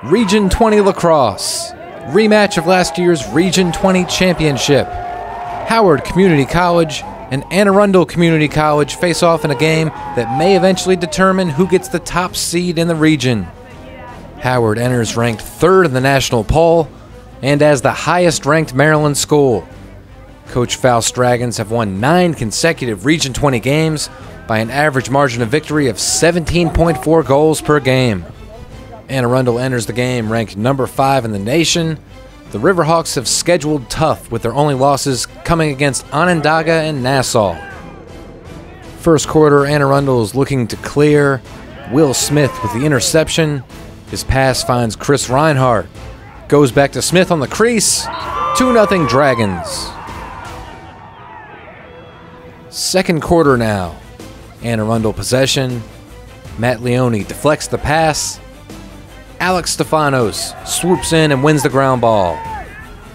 Region 20 Lacrosse, rematch of last year's Region 20 Championship. Howard Community College and Anne Arundel Community College face off in a game that may eventually determine who gets the top seed in the region. Howard enters ranked 3rd in the national poll and as the highest-ranked Maryland school. Coach Faust's Dragons have won 9 consecutive Region 20 games by an average margin of victory of 17.4 goals per game. Anne Arundel enters the game ranked number 5 in the nation. The Riverhawks have scheduled tough with their only losses coming against Onondaga and Nassau. First quarter, Anne Arundel is looking to clear. Will Smith with the interception. His pass finds Chris Reinhardt. Goes back to Smith on the crease. 2-0 Dragons. Second quarter now. Anne Arundel possession. Matt Leone deflects the pass. Alex Stefanos swoops in and wins the ground ball.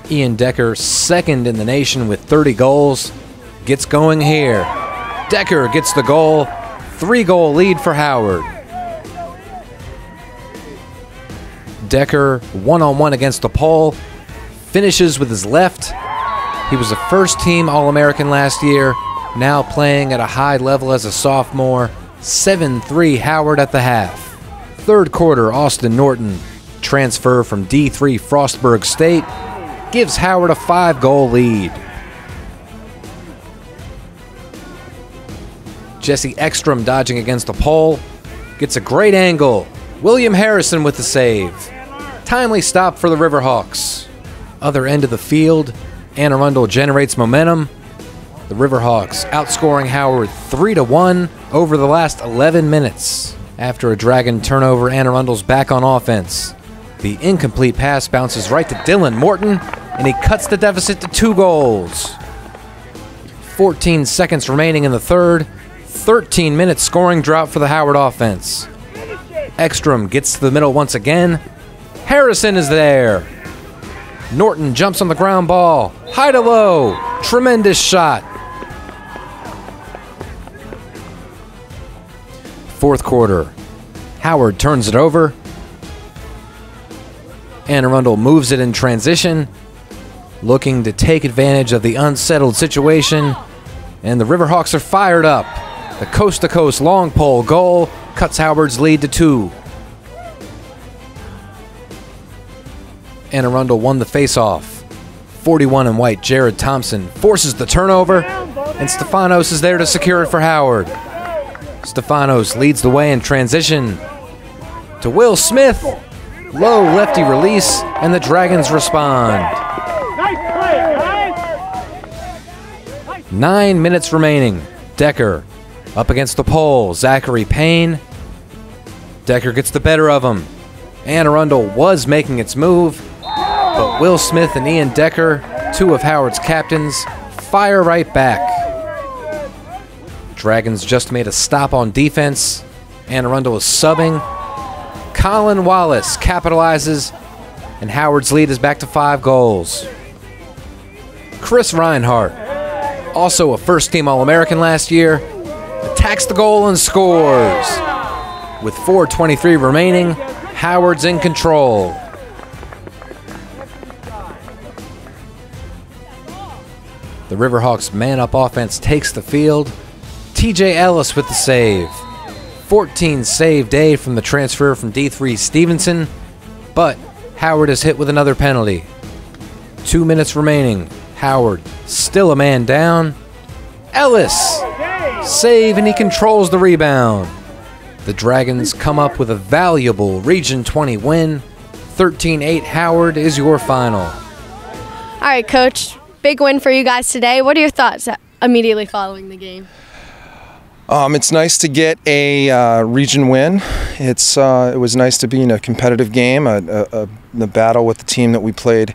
Ian Decker, 2nd in the nation with 30 goals, gets going here. Decker gets the goal. 3-goal lead for Howard. Decker, one-on-one against the pole, finishes with his left. He was a first-team All-American last year, now playing at a high level as a sophomore. 7-3 Howard at the half. Third quarter, Austin Norton, transfer from D3 Frostburg State, gives Howard a 5-goal lead. Jesse Ekstrom dodging against the pole, gets a great angle. William Harrison with the save. Timely stop for the Riverhawks. Other end of the field, Anne Arundel generates momentum. The Riverhawks outscoring Howard 3-1 over the last 11 minutes. After a Dragon turnover, Anne Arundel's back on offense. The incomplete pass bounces right to Dylan Morton, and he cuts the deficit to 2 goals. 14 seconds remaining in the third. 13-minute scoring drought for the Howard offense. Ekstrom gets to the middle once again. Harrison is there. Norton jumps on the ground ball. High to low. Tremendous shot. Fourth quarter. Howard turns it over. Anne Arundel moves it in transition, looking to take advantage of the unsettled situation, and the Riverhawks are fired up. The coast-to-coast long pole goal cuts Howard's lead to 2. Anne Arundel won the faceoff. 41 in white, Jared Thompson forces the turnover, and Stefanos is there to secure it for Howard. Stefanos leads the way in transition to Will Smith. Low lefty release, and the Dragons respond. 9 minutes remaining. Decker up against the pole. Zachary Payne. Decker gets the better of him. Anne Arundel was making its move, but Will Smith and Ian Decker, 2 of Howard's captains, fire right back. Dragons just made a stop on defense. Anne Arundel is subbing. Colin Wallace capitalizes, and Howard's lead is back to 5 goals. Chris Reinhardt, also a first-team All-American last year, attacks the goal and scores. With 4:23 remaining, Howard's in control. The Riverhawks' man-up offense takes the field. TJ Ellis with the save. 14 save day from the transfer from D3 Stevenson, but Howard is hit with another penalty. 2 minutes remaining. Howard still a man down. Ellis, save, and he controls the rebound. The Dragons come up with a valuable Region 20 win. 13-8 Howard is your final. All right, Coach, big win for you guys today. What are your thoughts immediately following the game? It's nice to get a region win. It was nice to be in a competitive game, the battle with the team that we played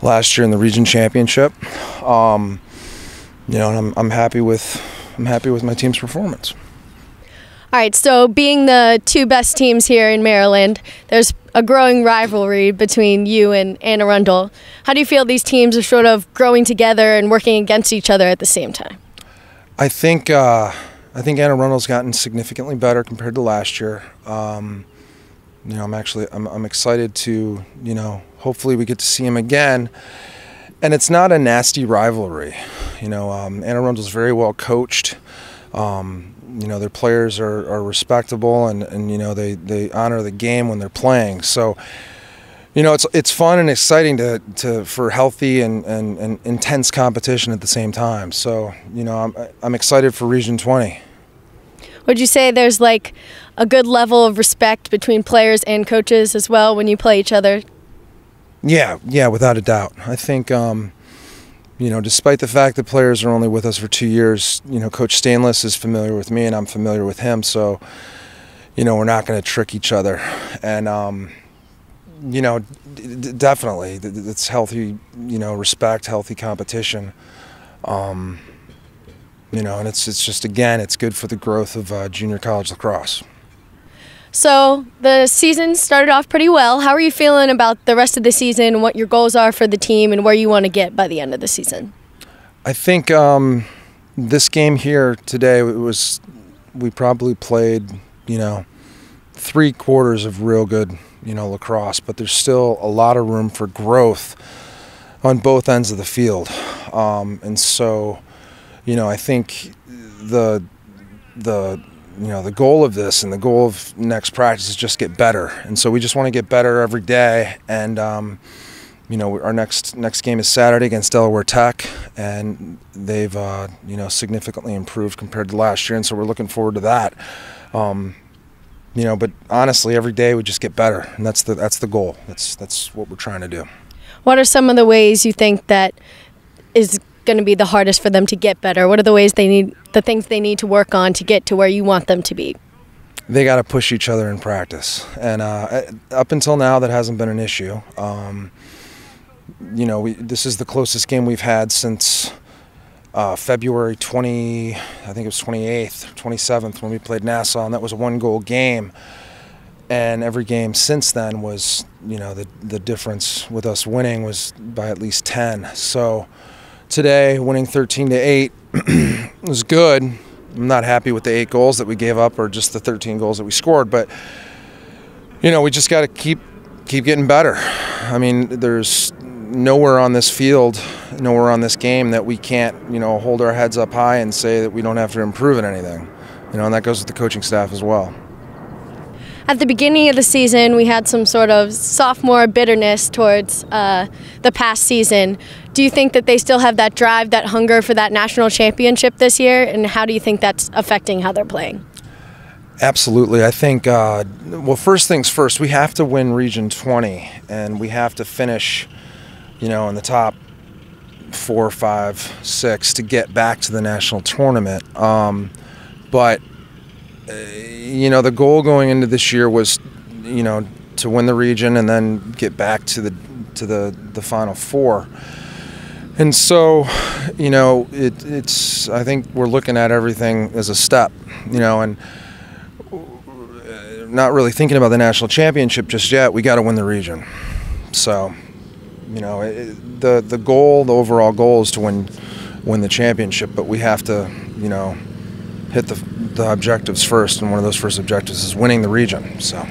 last year in the region championship. And I'm happy with my team's performance. All right, so being the 2 best teams here in Maryland, there's a growing rivalry between you and Anne Arundel. How do you feel these teams are sort of growing together and working against each other at the same time? I think Anne Arundel's gotten significantly better compared to last year. You know, I'm excited to, you know, hopefully we get to see him again. And it's not a nasty rivalry. You know, Anne Arundel's very well coached. You know, their players are respectable, and you know, they honor the game when they're playing. So, you know, it's fun and exciting for healthy and intense competition at the same time. So, you know, I'm excited for Region 20. Would you say there's like a good level of respect between players and coaches as well when you play each other? Yeah, without a doubt. I think, you know, despite the fact that players are only with us for 2 years, you know, Coach Stainless is familiar with me and I'm familiar with him. So, you know, we're not going to trick each other. And, you know, definitely, it's healthy, you know, respect, healthy competition. You know, and it's just, again, it's good for the growth of junior college lacrosse. So the season started off pretty well. How are you feeling about the rest of the season, what your goals are for the team, and where you want to get by the end of the season? I think this game here today, we probably played, you know, 3 quarters of real good, you know, lacrosse, but there's still a lot of room for growth on both ends of the field. And so, you know, I think the goal of this and the goal of next practice is just get better. And so we just want to get better every day. And, you know, our next game is Saturday against Delaware Tech, and they've, you know, significantly improved compared to last year. And so we're looking forward to that. You know, but honestly, every day we just get better, and that's the goal. That's what we're trying to do. What are some of the ways you think that is going to be the hardest for them to get better? What are the things they need to work on to get to where you want them to be? They got to push each other in practice, and up until now that hasn't been an issue. You know, this is the closest game we've had since February 20, I think it was 28th, 27th when we played Nassau, and that was a 1-goal game. And every game since then was, you know, the difference with us winning was by at least 10. So today, winning 13-8 was good. I'm not happy with the 8 goals that we gave up or just the 13 goals that we scored, but, you know, we just got to keep getting better. I mean, there's nowhere on this field, nowhere on this game that we can't, you know, hold our heads up high and say that we don't have to improve in anything. You know, and that goes with the coaching staff as well. At the beginning of the season, we had some sort of sophomore bitterness towards the past season. Do you think that they still have that drive, that hunger for that national championship this year? And how do you think that's affecting how they're playing? Absolutely. I think, well, first things first, we have to win Region 20, and we have to finish, you know, in the top 4, 5, 6 to get back to the national tournament. But you know, the goal going into this year was, you know, to win the region and then get back to the Final Four. And so, you know, it's I think we're looking at everything as a step, you know, and not really thinking about the national championship just yet. We got to win the region. So, you know, the goal, the overall goal is to win the championship, but we have to, you know, hit the objectives first, and one of those first objectives is winning the region. So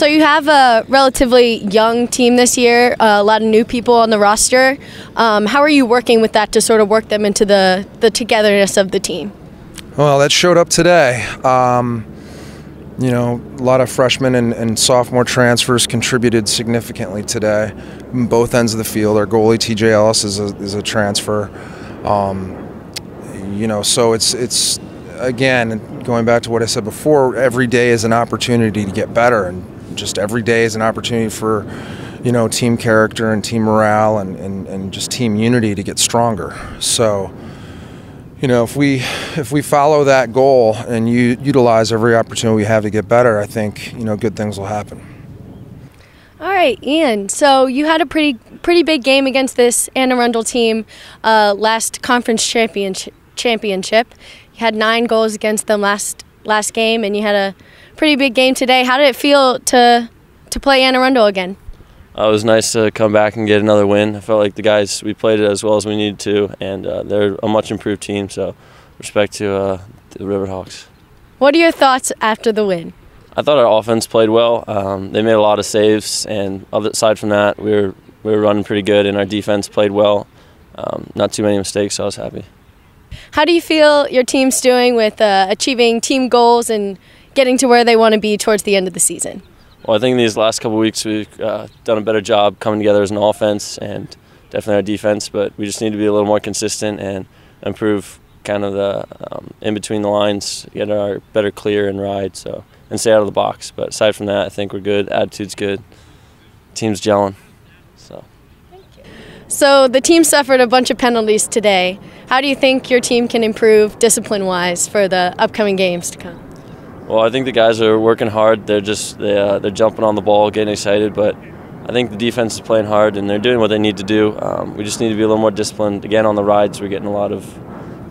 you have a relatively young team this year, a lot of new people on the roster. How are you working with that to sort of work them into the togetherness of the team? Well, that showed up today. You know, a lot of freshmen and sophomore transfers contributed significantly today on both ends of the field. Our goalie, TJ Ellis, is a transfer. You know, so it's again, going back to what I said before, every day is an opportunity to get better, and just every day is an opportunity for, you know, team character and team morale and just team unity to get stronger. So, you know, if we follow that goal and utilize every opportunity we have to get better, I think, you know, good things will happen. All right, Ian, so you had a pretty big game against this Anne Arundel team last conference championship. You had 9 goals against them last game, and you had a pretty big game today. How did it feel to play Anne Arundel again? It was nice to come back and get another win. I felt like the guys, we played it as well as we needed to, and they're a much improved team, so respect to the Riverhawks. What are your thoughts after the win? I thought our offense played well. They made a lot of saves, and aside from that, we were running pretty good, and our defense played well. Not too many mistakes, so I was happy. How do you feel your team's doing with achieving team goals and getting to where they want to be towards the end of the season? Well, I think in these last couple of weeks we've done a better job coming together as an offense and definitely our defense, but we just need to be a little more consistent and improve kind of the in between the lines, get our better clear and ride, and stay out of the box. But aside from that, I think we're good. Attitude's good. Team's gelling. So the team suffered a bunch of penalties today. How do you think your team can improve discipline-wise for the upcoming games to come? Well, I think the guys are working hard. They're jumping on the ball, getting excited, but I think the defense is playing hard and they're doing what they need to do. We just need to be a little more disciplined. Again, on the rides, we're getting a lot of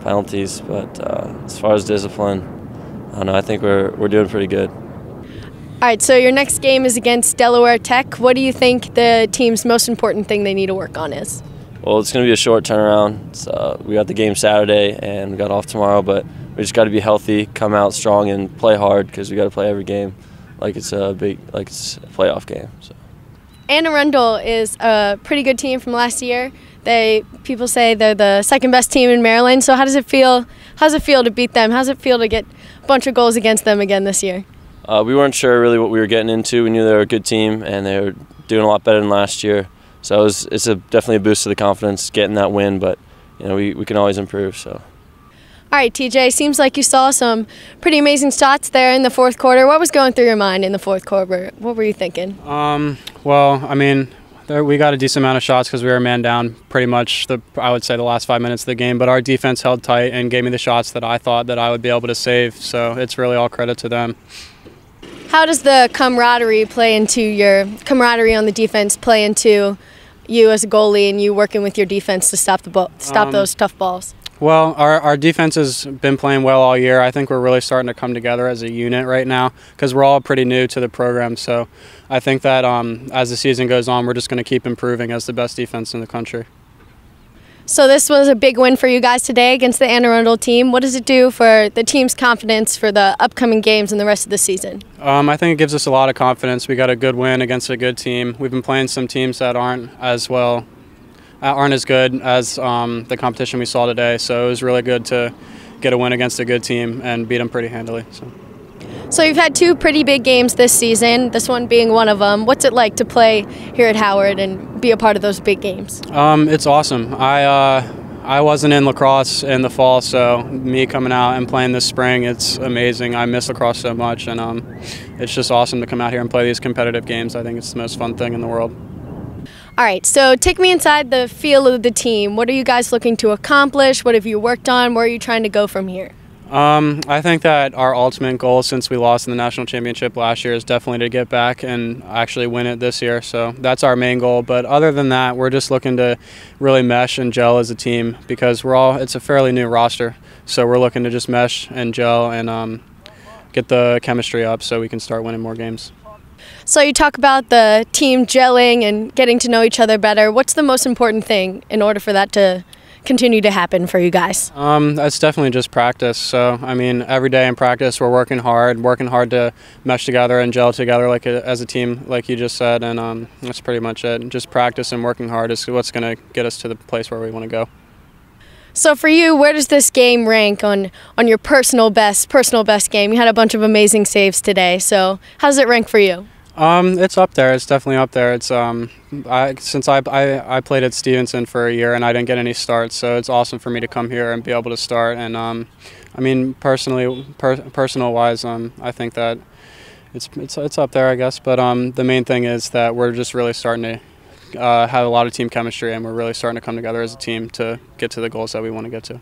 penalties, but as far as discipline, I don't know, I think we're doing pretty good. All right, so your next game is against Delaware Tech. What do you think the team's most important thing they need to work on is? Well, it's going to be a short turnaround. We got the game Saturday and we got off tomorrow, but we just got to be healthy, come out strong, and play hard because we got to play every game like it's a playoff game. So. Anne Arundel is a pretty good team from last year. People say they're the second best team in Maryland. So how does it feel? How does it feel to beat them? How does it feel to get a bunch of goals against them again this year? We weren't sure really what we were getting into. We knew they were a good team and they were doing a lot better than last year. So it's definitely a boost to the confidence getting that win. But we can always improve. So. All right, TJ, seems like you saw some pretty amazing shots there in the fourth quarter. What was going through your mind in the fourth quarter? What were you thinking? Well, I mean, we got a decent amount of shots because we were man down pretty much, I would say, the last 5 minutes of the game. But our defense held tight and gave me the shots that I thought that I would be able to save. So it's really all credit to them. How does the camaraderie on the defense play into you as a goalie and you working with your defense to stop those tough balls? Well, our defense has been playing well all year. I think we're really starting to come together as a unit right now because we're all pretty new to the program. So I think that as the season goes on, we're just going to keep improving as the best defense in the country. So this was a big win for you guys today against the Anne Arundel team. What does it do for the team's confidence for the upcoming games and the rest of the season? I think it gives us a lot of confidence. We got a good win against a good team. We've been playing some teams that aren't as good as the competition we saw today. So it was really good to get a win against a good team and beat them pretty handily. So you've had two pretty big games this season, this one being one of them. What's it like to play here at Howard and be a part of those big games? It's awesome. I wasn't in lacrosse in the fall, so me coming out and playing this spring, it's amazing. I miss lacrosse so much, and it's just awesome to come out here and play these competitive games. I think it's the most fun thing in the world. All right, so take me inside the feel of the team. What are you guys looking to accomplish? What have you worked on? Where are you trying to go from here? I think that our ultimate goal since we lost in the national championship last year is definitely to get back and actually win it this year. So that's our main goal. But other than that, we're just looking to really mesh and gel as a team because it's a fairly new roster. So we're looking to just mesh and gel and get the chemistry up so we can start winning more games. So you talk about the team gelling and getting to know each other better. What's the most important thing in order for that to continue to happen for you guys? That's definitely just practice. So, I mean, every day in practice, we're working hard to mesh together and gel together as a team, like you just said, and that's pretty much it. Just practice and working hard is what's going to get us to the place where we want to go. So for you, where does this game rank on your personal best game? You had a bunch of amazing saves today, so how does it rank for you? It's up there. It's definitely up there. It's since I played at Stevenson for a year and I didn't get any starts, so it's awesome for me to come here and be able to start. And I mean, personal wise, I think that it's up there, I guess. But the main thing is that we're just really starting to have a lot of team chemistry, and we're really starting to come together as a team to get to the goals that we want to get to.